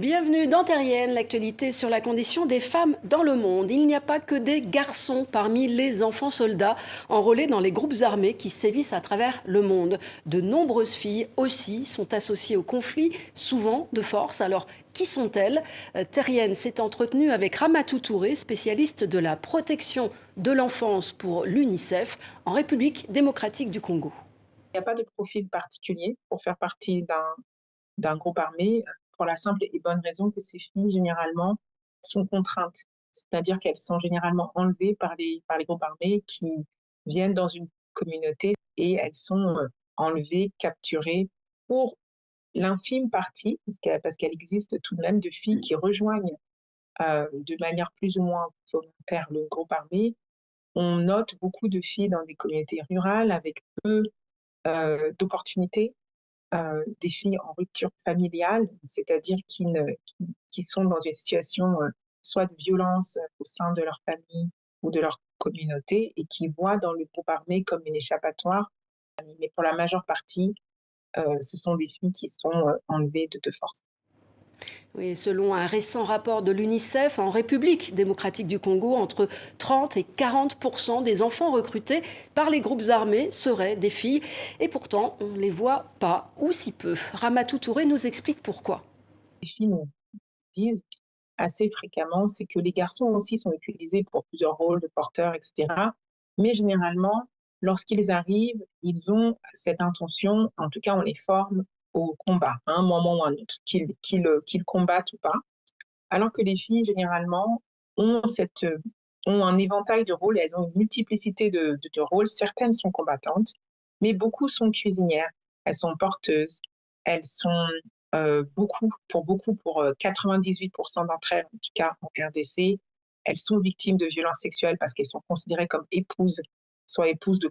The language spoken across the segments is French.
Bienvenue dans Terrienne, l'actualité sur la condition des femmes dans le monde. Il n'y a pas que des garçons parmi les enfants soldats enrôlés dans les groupes armés qui sévissent à travers le monde. De nombreuses filles aussi sont associées au conflit, souvent de force. Alors, qui sont-elles ? Terrienne s'est entretenue avec Ramatou Touré, spécialiste de la protection de l'enfance pour l'UNICEF en République démocratique du Congo. Il n'y a pas de profil particulier pour faire partie d'un groupe armé, pour la simple et bonne raison que ces filles, généralement, sont contraintes. C'est-à-dire qu'elles sont généralement enlevées par les groupes armés qui viennent dans une communauté et elles sont enlevées, capturées pour l'infime partie, parce qu'elle existe tout de même de filles qui rejoignent de manière plus ou moins volontaire le groupe armé. On note beaucoup de filles dans des communautés rurales avec peu d'opportunités, des filles en rupture familiale, c'est-à-dire qui sont dans une situation soit de violence au sein de leur famille ou de leur communauté et qui voient dans le groupe armé comme une échappatoire. Mais pour la majeure partie, ce sont des filles qui sont enlevées de force. Oui, selon un récent rapport de l'UNICEF, en République démocratique du Congo, entre 30 et 40% des enfants recrutés par les groupes armés seraient des filles. Et pourtant, on ne les voit pas, ou si peu. Ramatou Touré nous explique pourquoi. Les filles nous disent assez fréquemment, c'est que les garçons aussi sont utilisés pour plusieurs rôles de porteurs, etc. Mais généralement, lorsqu'ils arrivent, ils ont cette intention, en tout cas on les forme au combat, à un moment ou à un autre, qu'ils combattent ou pas. Alors que les filles, généralement, ont un éventail de rôles, elles ont une multiplicité de rôles. Certaines sont combattantes, mais beaucoup sont cuisinières, elles sont porteuses, elles sont pour 98% d'entre elles, en tout cas en RDC, elles sont victimes de violences sexuelles parce qu'elles sont considérées comme épouses, soit épouses de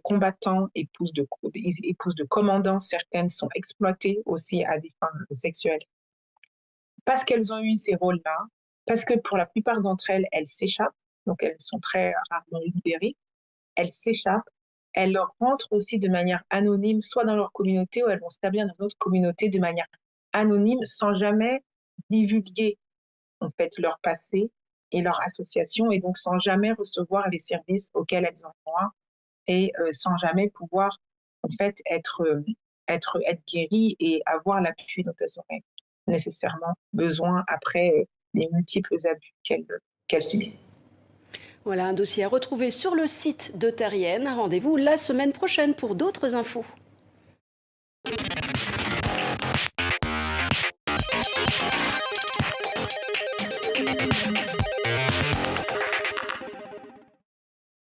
combattants, épouses de commandants. Certaines sont exploitées aussi à des fins sexuelles. Parce qu'elles ont eu ces rôles-là, parce que pour la plupart d'entre elles, elles s'échappent, donc elles sont très rarement libérées, elles s'échappent, elles rentrent aussi de manière anonyme, soit dans leur communauté ou elles vont s'établir dans une autre communauté de manière anonyme, sans jamais divulguer en fait leur passé et leur association, et donc sans jamais recevoir les services auxquels elles ont droit et sans jamais pouvoir en fait être guéries et avoir l'appui dont elles auraient nécessairement besoin après les multiples abus qu'elles subissent. Voilà un dossier à retrouver sur le site de Terrienne. Rendez-vous la semaine prochaine pour d'autres infos.